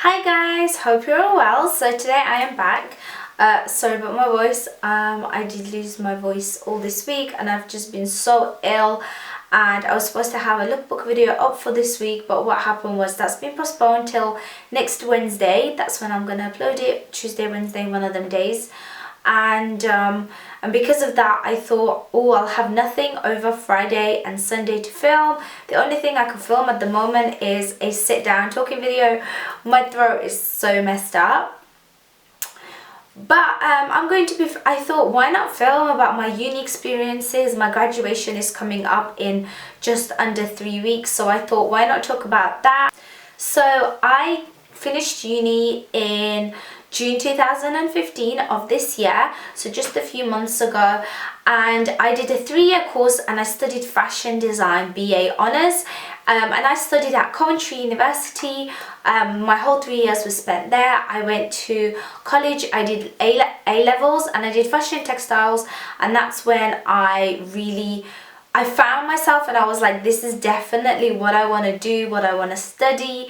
Hi guys, hope you're all well. So today I am back. Sorry about my voice. I did lose my voice all this week and I've just been so ill, and I was supposed to have a lookbook video up for this week, but what happened was that's been postponed till next Wednesday. That's when I'm gonna upload it. Tuesday, Wednesday, one of them days. And because of that, I thought, oh, I'll have nothing over Friday and Sunday to film. The only thing I can film at the moment is a sit down talking video. My throat is so messed up, but I thought, why not film about my uni experiences? My graduation is coming up in just under 3 weeks, so I thought, why not talk about that? So I finished uni in June 2015 of this year, so just a few months ago, and I did a 3-year course and I studied fashion design BA honours, and I studied at Coventry University. My whole 3 years was spent there. I went to college, I did A levels and I did fashion textiles, and that's when I found myself and I was like, this is definitely what I want to do, what I want to study.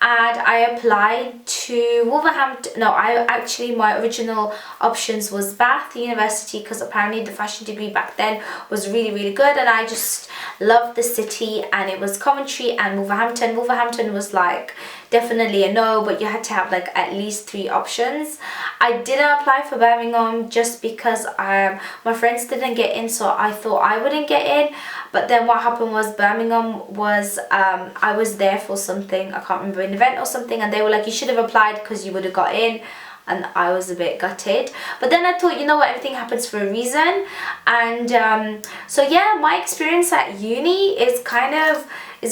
And I applied to Wolverhampton. No, my original options was Bath University, because apparently the fashion degree back then was really good and I just loved the city. And it was Coventry and Wolverhampton. Wolverhampton was like definitely a no, but you had to have like at least 3 options. I didn't apply for Birmingham just because my friends didn't get in, so I thought I wouldn't get in. But then what happened was Birmingham was, I was there for something, I can't remember, an event or something, and they were like, you should have applied because you would have got in. And I was a bit gutted, but then I thought, you know what, everything happens for a reason. And so yeah, my experience at uni is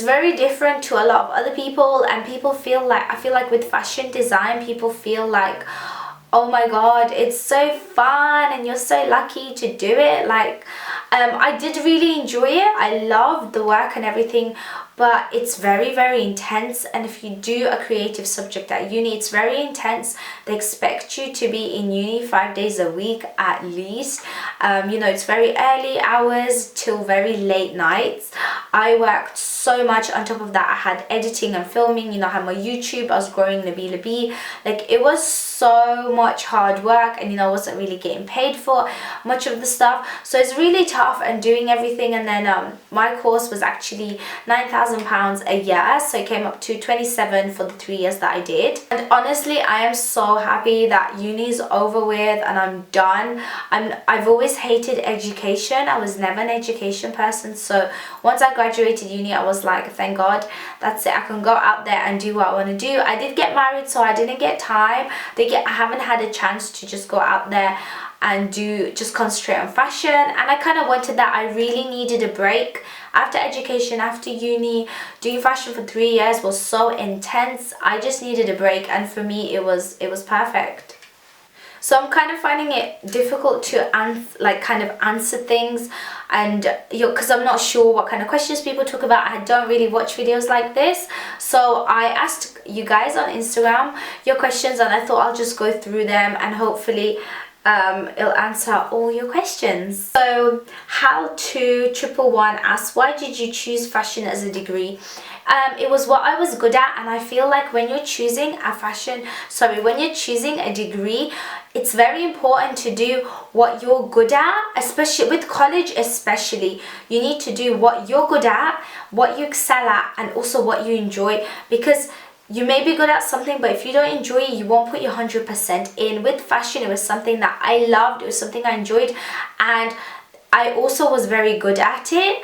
very different to a lot of other people, and I feel like with fashion design, people feel like, oh my god, it's so fun and you're so lucky to do it. Like, I did really enjoy it. I loved the work and everything, but it's very intense. And if you do a creative subject at uni, it's very intense. They expect you to be in uni 5 days a week at least. It's very early hours till very late nights. I worked so much. On top of that, I had editing and filming. I had my YouTube, I was growing Nabila B. Like, it was so much hard work, and I wasn't really getting paid for much of the stuff, so it's really tough and doing everything. And then my course was actually £9,000 a year, so it came up to 27 for the 3 years that I did. And honestly, I am so happy that uni's over with and I'm done. I've always hated education. I was never an education person, so once I graduated uni, I was like, thank god, that's it, I can go out there and do what I want to do. I did get married, so I didn't get time. I haven't had a chance to just go out there and just concentrate on fashion, and I kind of wanted that. I really needed a break after education, after uni. Doing fashion for 3 years was so intense. I just needed a break, and for me it was perfect. So I'm kind of finding it difficult to answer things, and because I'm not sure what kind of questions people talk about. I don't really watch videos like this, so I asked you guys on Instagram your questions, and I thought I'll just go through them and hopefully it'll answer all your questions. So how to 111 asks, why did you choose fashion as a degree? It was what I was good at, and I feel like when you're choosing a degree, it's very important to do what you're good at. Especially with college, you need to do what you're good at, what you excel at, and also what you enjoy, because you may be good at something, but if you don't enjoy it, you won't put your 100% in. With fashion, it was something that I loved, it was something I enjoyed, and I also was very good at it.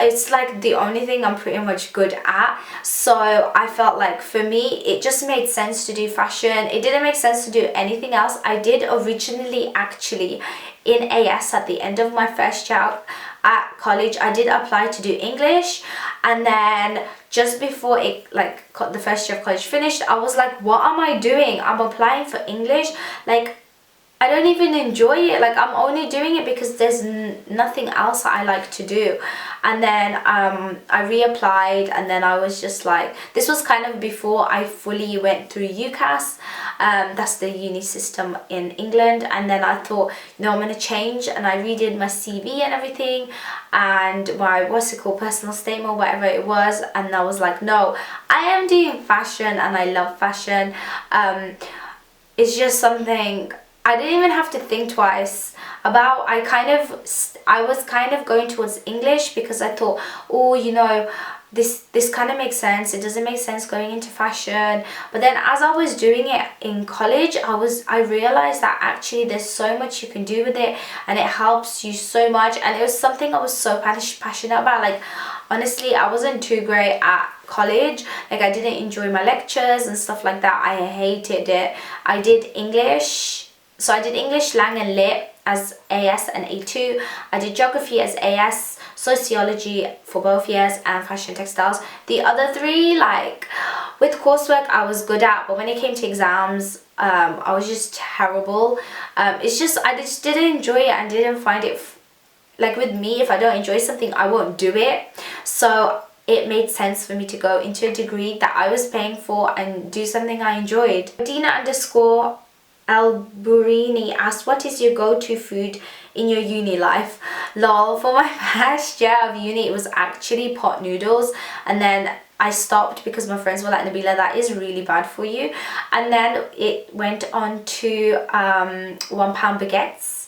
It's like the only thing I'm pretty much good at, so I felt like for me it just made sense to do fashion. It didn't make sense to do anything else. I did originally, actually, in AS at the end of my first year at college, I did apply to do English, and then just before the first year of college finished, I was like, what am I doing? I'm applying for English, like I don't even enjoy it. Like, I'm only doing it because there's nothing else I like to do. And then I reapplied, and then I was just like, this was kind of before I fully went through UCAS. That's the uni system in England. And then I thought, I'm going to change, and I redid my CV and everything, and my, what's it called, personal statement, whatever it was. And I was like, no, I am doing fashion, and I love fashion. It's just something I didn't even have to think twice about. I was kind of going towards English because I thought, oh, this kind of makes sense. It doesn't make sense going into fashion. But then as I was doing it in college, I realized that actually there's so much you can do with it, and it helps you so much. And it was something I was so passionate about. Like, honestly, I wasn't too great at college. Like, I didn't enjoy my lectures and stuff like that. I hated it. I did English. So I did English, Lang and Lit as AS and A2. I did Geography as AS, Sociology for both years, and Fashion Textiles. The other three, like, with coursework I was good at, but when it came to exams, I was just terrible. I just didn't enjoy it and didn't find it, like, with me, if I don't enjoy something, I won't do it. So it made sense for me to go into a degree that I was paying for and do something I enjoyed. Dina_Alburini asked, what is your go-to food in your uni life? Lol, for my first year of uni, it was actually pot noodles, and then I stopped because my friends were like, Nabila, that is really bad for you. And then it went on to £1 baguettes.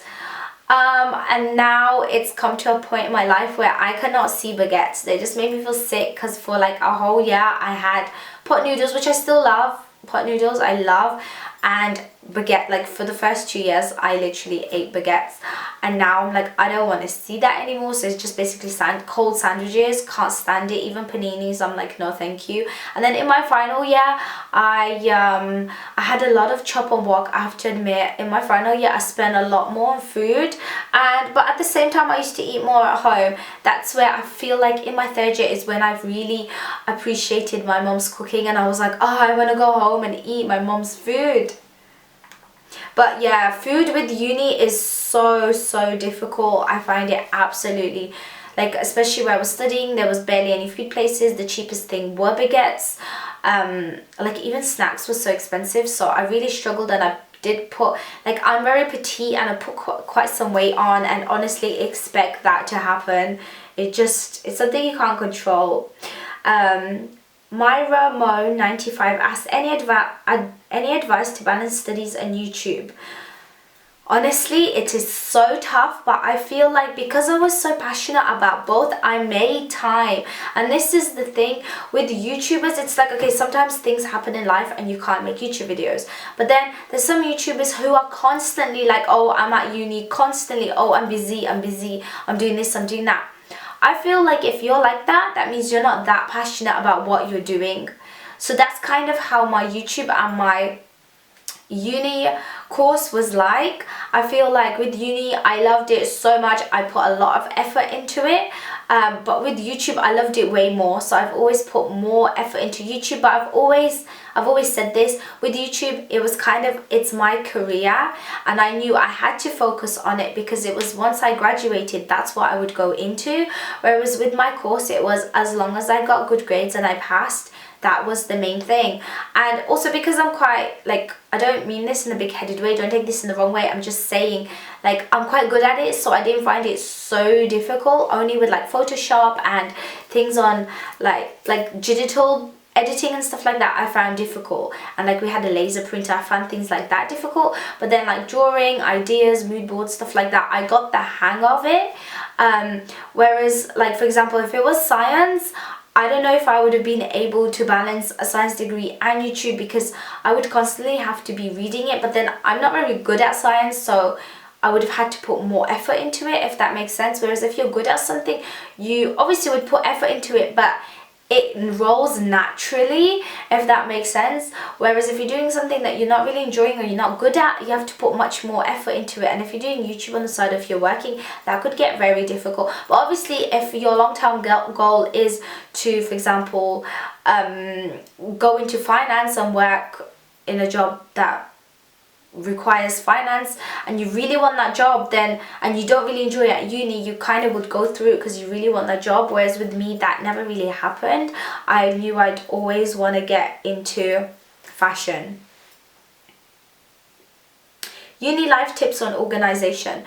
And now it's come to a point in my life where I cannot see baguettes. They just made me feel sick, because for like a whole year I had pot noodles, which I still love. Pot noodles I love, and baguette. Like, for the first 2 years I literally ate baguettes, and now I'm like, I don't want to see that anymore. So it's just basically cold sandwiches. Can't stand it. Even paninis, I'm like, no thank you. And then in my final year, I had a lot of chop and walk. I have to admit, in my final year I spent a lot more on food, but at the same time I used to eat more at home. That's where I feel like in my third year is when I've really appreciated my mom's cooking, and I was like, oh, I want to go home and eat my mom's food. But yeah, food with uni is so difficult. I find it absolutely, like, especially where I was studying, there was barely any food places. The cheapest thing were baguettes. Like, even snacks were so expensive, so I really struggled. And I did put, like, I'm very petite, and I put quite some weight on, and honestly expect that to happen. It's something you can't control. Myra Mo 95 asks, any advice to balance studies and YouTube? Honestly, it is so tough, but I feel like because I was so passionate about both, I made time. And this is the thing with YouTubers, it's like, okay, sometimes things happen in life and you can't make YouTube videos. But then there's some YouTubers who are constantly like, oh, I'm at uni, constantly, oh, I'm busy, I'm doing this, I'm doing that. I feel like if you're like that, that means you're not that passionate about what you're doing. So that's kind of how my YouTube and my uni course was like. I feel like with uni I loved it so much. I put a lot of effort into it, but with YouTube I loved it way more. So I've always put more effort into YouTube, but I've always said this, with YouTube it's my career, and I knew I had to focus on it because it was, once I graduated, that's what I would go into. Whereas with my course, it was as long as I got good grades and I passed, that was the main thing. And also because I'm quite, like, I don't mean this in a big-headed way, don't take this in the wrong way, I'm just saying, like, I'm quite good at it, so I didn't find it so difficult. Only with like Photoshop and things on like digital editing and stuff like that I found difficult, and like we had a laser printer, I found things like that difficult. But then like drawing, ideas, mood boards, stuff like that, I got the hang of it. Whereas like, for example, if it was science, I don't know if I would have been able to balance a science degree and YouTube, because I would constantly have to be reading it, but then I'm not very good at science, so I would have had to put more effort into it, if that makes sense. Whereas if you're good at something, you obviously would put effort into it, but it rolls naturally, if that makes sense. Whereas if you're doing something that you're not really enjoying or you're not good at, you have to put much more effort into it. And if you're doing YouTube on the side, if you're working, that could get very difficult. But obviously if your long-term goal is to, for example, go into finance and work in a job that requires finance and you really want that job, then, and you don't really enjoy it at uni, you kind of would go through it because you really want that job. Whereas with me, that never really happened. I knew I'd always want to get into fashion. Uni life tips on organization.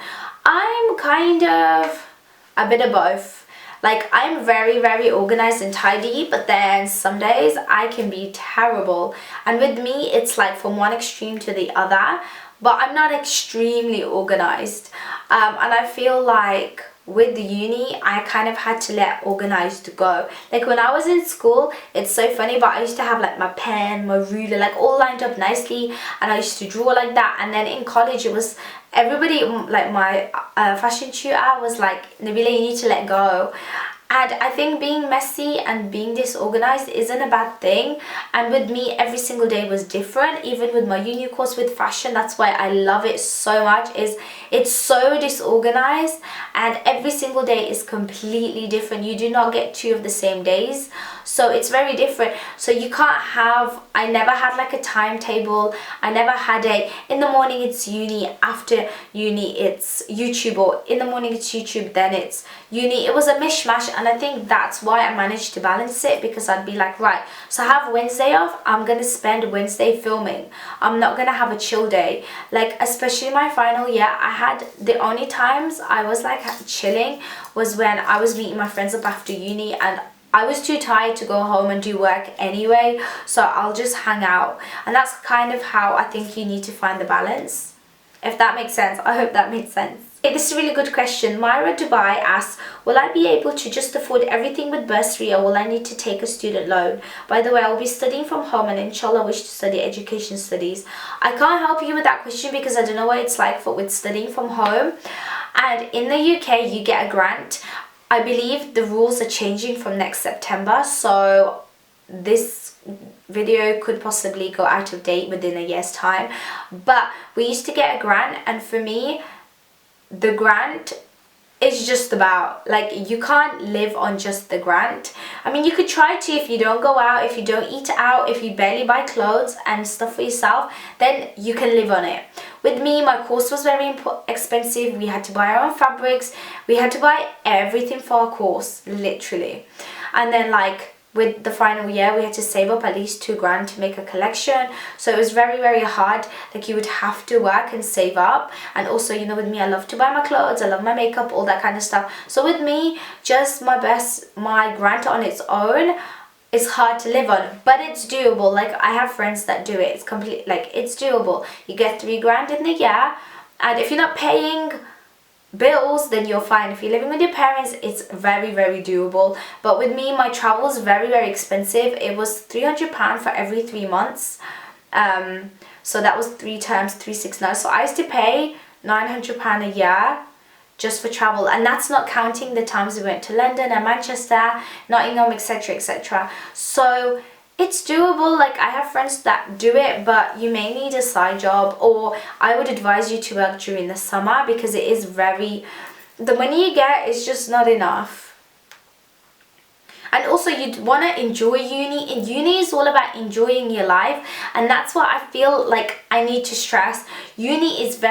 I'm kind of a bit of both. Like, I'm very, very organized and tidy, but then some days I can be terrible. And with me, it's like from one extreme to the other, but I'm not extremely organized. And I feel like with the uni, I kind of had to let organized go. Like when I was in school, it's so funny, but I used to have like my pen, my ruler, like all lined up nicely, and I used to draw like that. And then in college, it was everybody, like my fashion tutor was like, Nabila, you need to let go. And I think being messy and being disorganized isn't a bad thing. And with me, every single day was different. Even with my uni course with fashion, that's why I love it so much, is it's so disorganized and every single day is completely different. You do not get two of the same days. So it's very different. So you can't have, I never had like a timetable. I never had a, in the morning it's uni, after uni it's YouTube, or in the morning it's YouTube, then it's uni. It was a mishmash, and I think that's why I managed to balance it, because I'd be like, right, so I have Wednesday off, I'm gonna spend Wednesday filming. I'm not gonna have a chill day. Like, especially my final year, I had, the only times I was like chilling was when I was meeting my friends up after uni, and I was too tired to go home and do work anyway, so I'll just hang out. And that's kind of how I think you need to find the balance, if that makes sense. I hope that makes sense. Okay, this is a really good question. Myra Dubai asks, will I be able to just afford everything with bursary, or will I need to take a student loan? By the way, I'll be studying from home and inshallah wish to study education studies. I can't help you with that question because I don't know what it's like for with studying from home. And in the UK, you get a grant. I believe the rules are changing from next September, so this video could possibly go out of date within a year's time. But we used to get a grant, and for me, the grant is just about, like, you can't live on just the grant. I mean, you could try to if you don't go out, if you don't eat out, if you barely buy clothes and stuff for yourself, then you can live on it. With me, my course was very expensive. We had to buy our own fabrics. We had to buy everything for our course, literally. And then like with the final year, we had to save up at least £2,000 to make a collection. So it was very, very hard. Like, you would have to work and save up. And also, you know, with me, I love to buy my clothes, I love my makeup, all that kind of stuff. So with me, just my grant on its own is hard to live on, but it's doable. Like, I have friends that do it. It's complete, like, it's doable. You get £3,000 in the year, and if you're not paying bills, then you're fine. If you're living with your parents, it's very, very doable. But with me, my travel is very, very expensive. It was £300 for every 3 months. So that was 3 terms, 369. So I used to pay £900 a year just for travel, and that's not counting the times we went to London and Manchester, Nottingham, etc, etc. So it's doable. Like, I have friends that do it, but you may need a side job, or I would advise you to work during the summer, because it is very, the money you get is just not enough. And also, you'd want to enjoy uni. And uni is all about enjoying your life, and that's what I feel like I need to stress. Uni is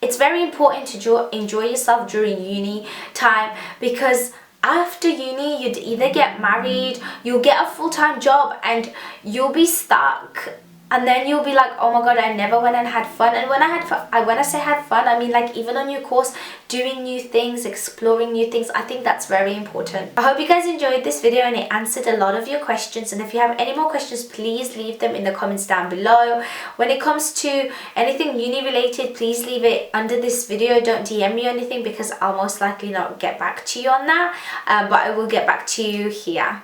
it's very important to enjoy yourself during uni time, because after uni, you'd either get married, you'll get a full-time job, and you'll be stuck. And then you'll be like, oh my god, I never went and had fun. And when I say had fun, I mean like even on your course, doing new things, exploring new things. I think that's very important. I hope you guys enjoyed this video and it answered a lot of your questions. And if you have any more questions, please leave them in the comments down below. When it comes to anything uni related, please leave it under this video. Don't DM me or anything, because I'll most likely not get back to you on that. But I will get back to you here.